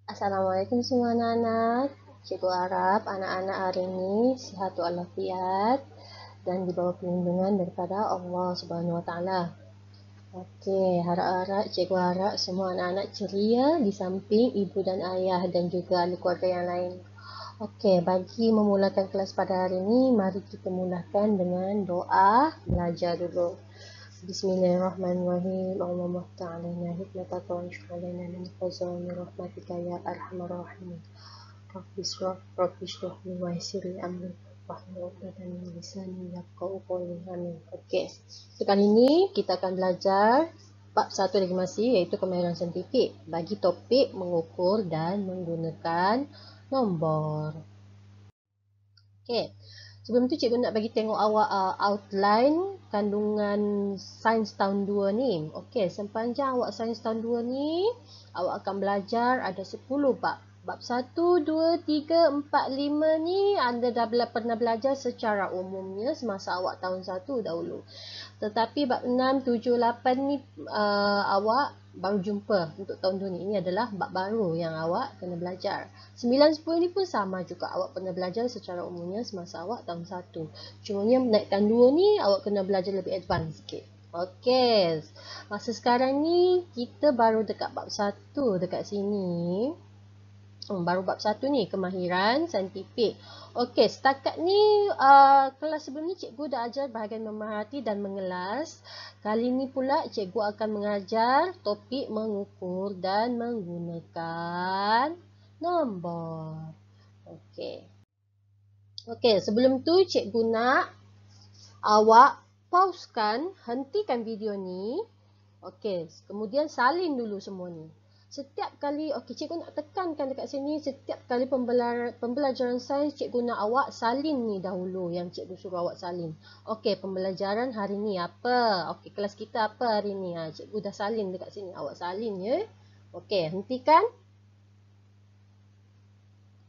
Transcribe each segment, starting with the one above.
Assalamualaikum semua anak-anak. Cikgu harap anak-anak hari ini sihat walafiat dan di bawah perlindungan daripada Allah Subhanahu Wa Taala. Okey, harap-harap cikgu harap semua anak-anak ceria di samping ibu dan ayah dan juga ahli keluarga yang lain. Okey, bagi memulakan kelas pada hari ini, mari kita mulakan dengan doa belajar dulu. Bismillahirrahmanirrahim. Allahumma ta'alina hikmataka wa anshuralana min khazani rahmatika ya arhamar rahimin. Rabbi shrah li wa yassir li amri wahlul 'uqdatam min lisani yafqahu qawli. Amin. Okey. Untuk kali ini kita akan belajar bab 1 lagi masih, iaitu kemahiran saintifik bagi topik mengukur dan menggunakan nombor. Okey. Sebelum tu cikgu nak bagi tengok awak outline kandungan sains tahun 2 ni. Okey, sepanjang awak sains tahun 2 ni, awak akan belajar ada 10 bab. Bab 1, 2, 3, 4, 5 ni anda dah pernah belajar secara umumnya semasa awak tahun 1 dahulu. Tetapi bab 6, 7, 8 ni awak baru jumpa untuk tahun 2 ni. Ini adalah bab baru yang awak kena belajar. 9, 10 ni pun sama juga. Awak pernah belajar secara umumnya semasa awak tahun 1. Cumanya naikkan 2 ni awak kena belajar lebih advance sikit. Okey. Masa sekarang ni kita baru dekat bab 1 dekat sini. Baru bab 1 ni, kemahiran saintifik. Okey, setakat ni kelas sebelum ni cikgu dah ajar bahagian memerhati dan mengelas. Kali ni pula cikgu akan mengajar topik mengukur dan menggunakan nombor. Okey. Okey, sebelum tu cikgu nak awak pausekan, hentikan video ni. Okey, kemudian salin dulu semua ni. Setiap kali, okey, cikgu nak tekankan dekat sini, setiap kali pembelajaran sains, cikgu nak awak salin ni dahulu yang cikgu suruh awak salin. Okey, pembelajaran hari ni apa? Okey, kelas kita apa hari ni? Cikgu dah salin dekat sini, awak salin ya. Okey, hentikan.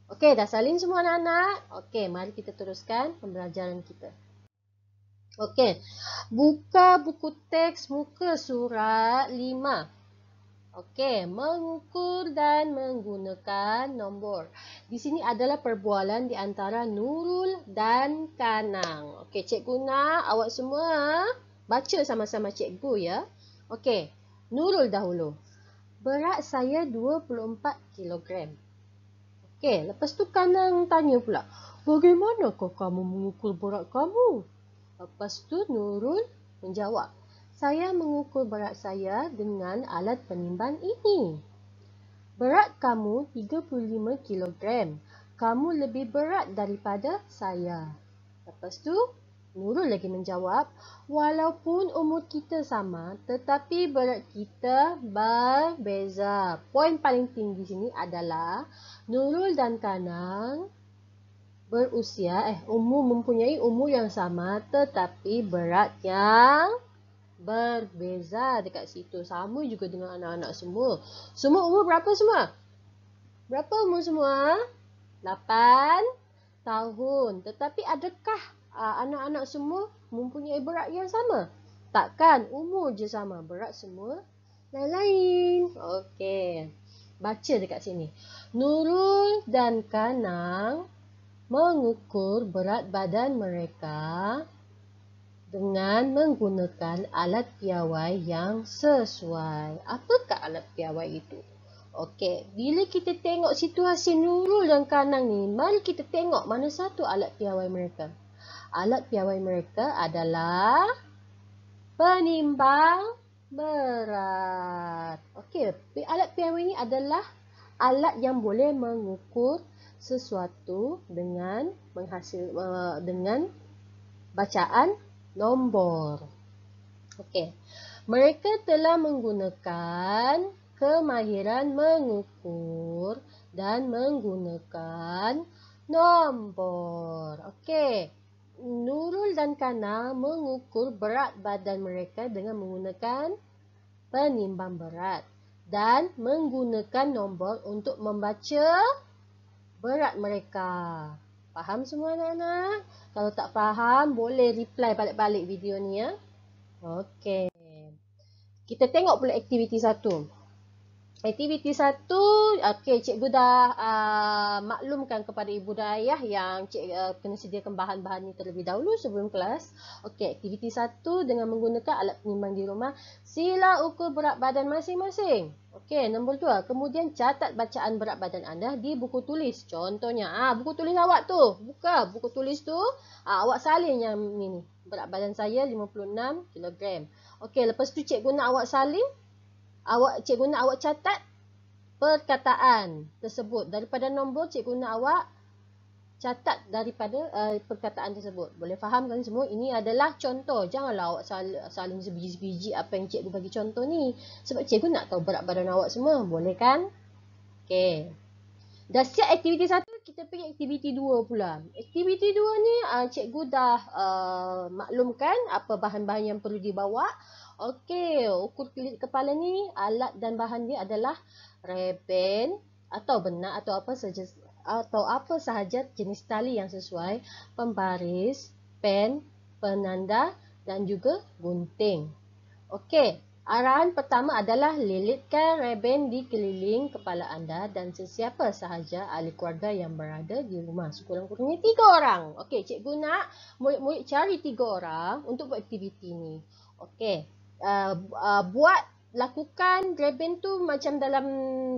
Okey, dah salin semua anak-anak? Okey, mari kita teruskan pembelajaran kita. Okey, buka buku teks muka surat 5. Okey, mengukur dan menggunakan nombor. Di sini adalah perbualan di antara Nurul dan Kanang. Okey, cikgu nak awak semua baca sama-sama cikgu ya. Okey, Nurul dahulu. Berat saya 24 kilogram. Okey, lepas tu Kanang tanya pula, bagaimanakah kamu mengukur berat kamu? Lepas tu Nurul menjawab, saya mengukur berat saya dengan alat penimbang ini. Berat kamu 35 kilogram. Kamu lebih berat daripada saya. Lepas tu Nurul lagi menjawab, walaupun umur kita sama, tetapi berat kita berbeza. Poin paling tinggi sini adalah Nurul dan Kanang mempunyai umur yang sama tetapi berat yang berbeza dekat situ. Sama juga dengan anak-anak semua. Semua umur berapa semua? Berapa umur semua? 8 tahun. Tetapi adakah anak-anak semua mempunyai berat yang sama? Takkan, umur je sama. Berat semua lain-lain. Okey. Baca dekat sini. Nurul dan Kanang mengukur berat badan mereka dengan menggunakan alat piawai yang sesuai. Apakah alat piawai itu? Okey, bila kita tengok situasi Nurul dan Kanang ni, mari kita tengok mana satu alat piawai mereka. Alat piawai mereka adalah penimbang berat. Okey, alat piawai ini adalah alat yang boleh mengukur sesuatu dengan dengan bacaan nombor. Okey. Mereka telah menggunakan kemahiran mengukur dan menggunakan nombor. Okey. Nurul dan Kanang mengukur berat badan mereka dengan menggunakan penimbang berat dan menggunakan nombor untuk membaca berat mereka. Faham semua anak-anak? Kalau tak faham, boleh reply balik-balik video ni ya. Okey. Kita tengok pula aktiviti 1. Aktiviti 1, okey, cikgu dah maklumkan kepada ibu dan ayah yang kena sediakan bahan-bahan ni terlebih dahulu sebelum kelas. Okey, aktiviti 1 dengan menggunakan alat penimbang di rumah, sila ukur berat badan masing-masing. Okey, nombor 2, kemudian catat bacaan berat badan anda di buku tulis. Contohnya, buku tulis awak tu, buka buku tulis tu, awak salin yang ni. Berat badan saya 56 kilogram. Okey, lepas tu cikgu nak awak salin, cikgu nak awak catat perkataan tersebut. Daripada nombor, cikgu nak awak catat daripada perkataan tersebut. Boleh faham kan semua? Ini adalah contoh. Janganlah awak salin sebiji-sebiji apa yang cikgu bagi contoh ni. Sebab cikgu nak tahu berat badan awak semua. Boleh kan? Okey. Dah siap aktiviti 1, kita pergi aktiviti 2 pula. Aktiviti 2 ni cikgu dah maklumkan apa bahan-bahan yang perlu dibawa. Okey, ukur kelilit kepala ni, alat dan bahan dia adalah reben atau benang atau apa sahaja jenis tali yang sesuai, pembaris, pen, penanda dan juga gunting. Okey, arahan pertama adalah lilitkan reben di keliling kepala anda dan sesiapa sahaja ahli keluarga yang berada di rumah. Sekurang-kurangnya 3 orang. Okey, cikgu nak murid-murid cari 3 orang untuk buat aktiviti ni. Okey. Lakukan reben tu macam dalam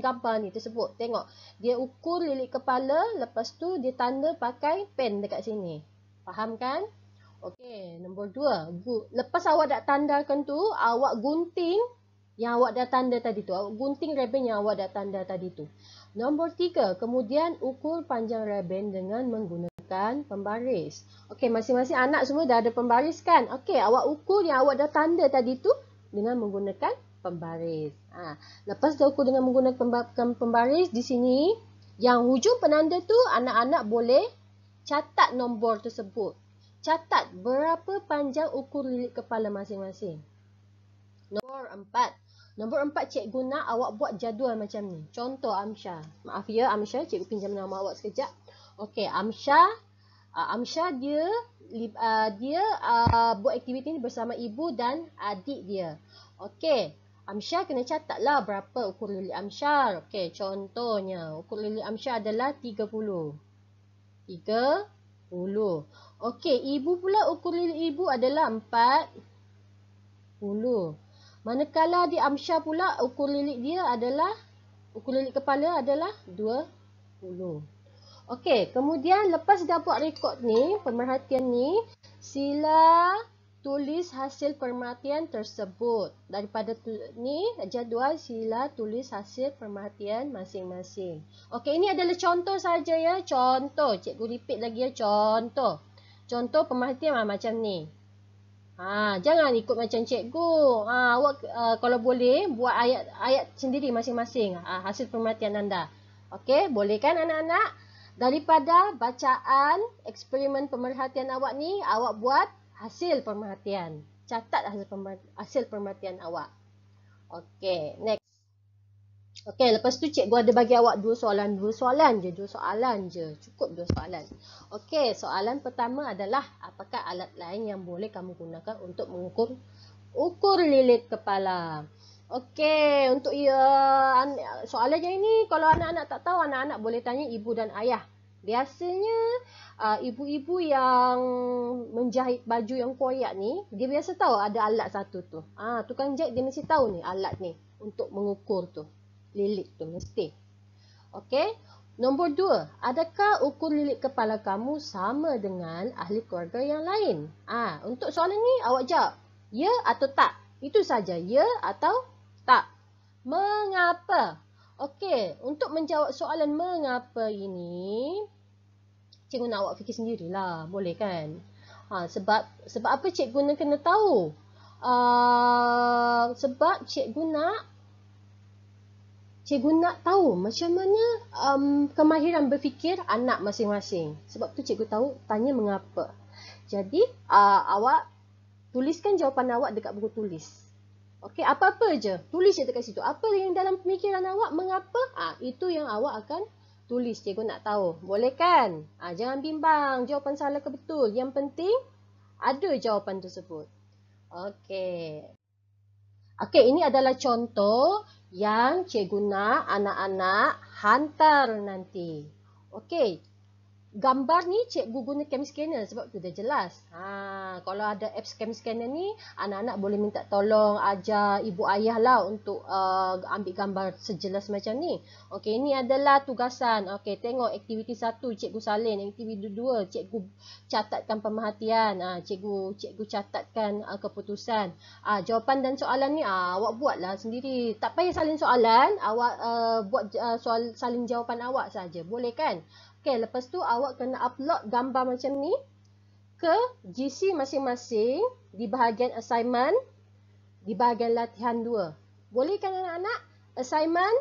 gambar ni tersebut. Tengok, dia ukur lilit kepala, lepas tu dia tanda pakai pen dekat sini. Faham kan? Okey, nombor 2. Lepas awak dah tandakan tu, awak gunting yang awak dah tanda tadi tu. Awak gunting reben yang awak dah tanda tadi tu. Nombor 3, kemudian ukur panjang reben dengan menggunakan pembaris. Okey, masing-masing anak semua dah ada pembaris kan? Okey, awak ukur yang awak dah tanda tadi tu dengan menggunakan pembaris. Lepas dah ukur dengan menggunakan pembaris, di sini yang hujung penanda tu anak-anak boleh catat nombor tersebut. Catat berapa panjang ukur lilit kepala masing-masing. Nombor 4. Nombor 4, cikgu nak awak buat jadual macam ni. Contoh Amsyah. Maaf ya Amsyah, cikgu pinjam nama awak sekejap. Okey, Amsyah dia buat aktiviti ni bersama ibu dan adik dia. Okey, Amsyah kena catatlah berapa ukur lilit Amsyah. Okey, contohnya ukur lilit Amsyah adalah 30. Okey, ibu pula ukur lilit ibu adalah 40. Manakala di Amsyah pula ukur lilit kepala adalah 20. Okey, kemudian lepas dah buat rekod ni, pemerhatian ni, sila tulis hasil pemerhatian tersebut. Daripada ni jadual, sila tulis hasil pemerhatian masing-masing. Okey, ini adalah contoh saja ya, contoh. Cikgu repeat lagi ya, contoh. Contoh pemerhatian macam ni. Jangan ikut macam cikgu. Awak kalau boleh buat ayat sendiri masing-masing, hasil pemerhatian anda. Okey, boleh kan anak-anak? Daripada bacaan eksperimen pemerhatian awak ni, awak buat hasil pemerhatian. Catat hasil pemerhatian awak. Okey, next. Okey, lepas tu cikgu ada bagi awak 2 soalan je. Cukup 2 soalan. Okey, soalan pertama adalah apakah alat lain yang boleh kamu gunakan untuk mengukur lilit kepala? Okey, untuk soalan yang ini kalau anak-anak tak tahu, anak-anak boleh tanya ibu dan ayah. Biasanya ibu-ibu yang menjahit baju yang koyak ni, dia biasa tahu ada alat satu tu. Tukang jahit dia mesti tahu ni alat ni untuk mengukur tu. Lilit tu mesti. Okey. Nombor 2, adakah ukur lilit kepala kamu sama dengan ahli keluarga yang lain? Untuk soalan ni awak jawab ya atau tak. Itu saja, ya atau tak. Mengapa? Okey, untuk menjawab soalan mengapa ini, cikgu nak awak fikir sendirilah, boleh kan? Sebab apa cikgu nak kena tahu? Sebab cikgu nak tahu macam mana kemahiran berfikir anak masing-masing. Sebab tu cikgu tahu tanya mengapa. Jadi awak tuliskan jawapan awak dekat buku tulis. Okey, apa-apa je, tulis je dekat situ. Apa yang dalam pemikiran awak, mengapa? Itu yang awak akan tulis. Cikgu nak tahu. Boleh kan? Jangan bimbang jawapan salah ke betul. Yang penting ada jawapan tersebut. Okey. Okey, ini adalah contoh yang cikgu nak anak-anak hantar nanti. Okey. Gambar ni cikgu guna cam scanner sebab tu dah jelas. Kalau ada apps cam scanner ni, anak-anak boleh minta tolong ajar ibu ayah lah untuk ambil gambar sejelas macam ni. Okey, ini adalah tugasan. Okey, tengok aktiviti 1 cikgu salin, aktiviti 2 cikgu catatkan pemerhatian, cikgu catatkan keputusan. Jawapan dan soalan ni awak buatlah sendiri. Tak payah salin soalan, awak buat soal salin jawapan awak saja. Boleh kan? Okay, lepas tu awak kena upload gambar macam ni ke GC masing-masing di bahagian assignment, di bahagian latihan 2. Boleh kan anak-anak? Assignment,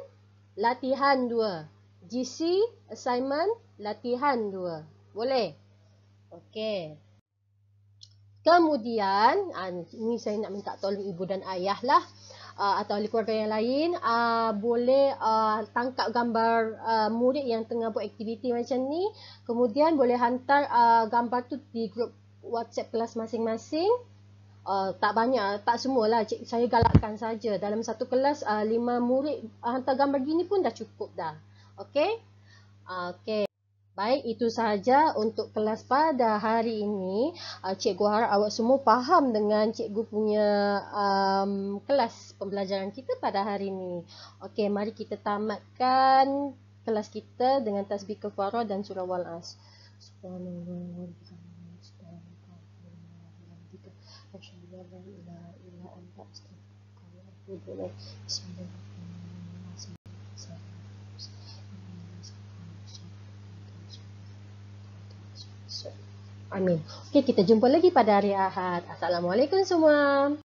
latihan 2. GC, assignment, latihan 2. Boleh? Okey. Kemudian, ini saya nak minta tolong ibu dan ayah lah. Atau ahli keluarga yang lain boleh tangkap gambar murid yang tengah buat aktiviti macam ni, kemudian boleh hantar gambar tu di grup WhatsApp kelas masing-masing. Tak banyak, tak semualah, saya galakkan saja dalam satu kelas 5 murid hantar gambar gini pun dah cukup dah. Okey? Okey. Baik, itu sahaja untuk kelas pada hari ini. Cikgu harap awak semua faham dengan cikgu punya kelas pembelajaran kita pada hari ini. Okey, mari kita tamatkan kelas kita dengan tasbih kafarah dan surah Wal-As. Subhanallah. Amin. Okey, kita jumpa lagi pada hari Ahad. Assalamualaikum semua.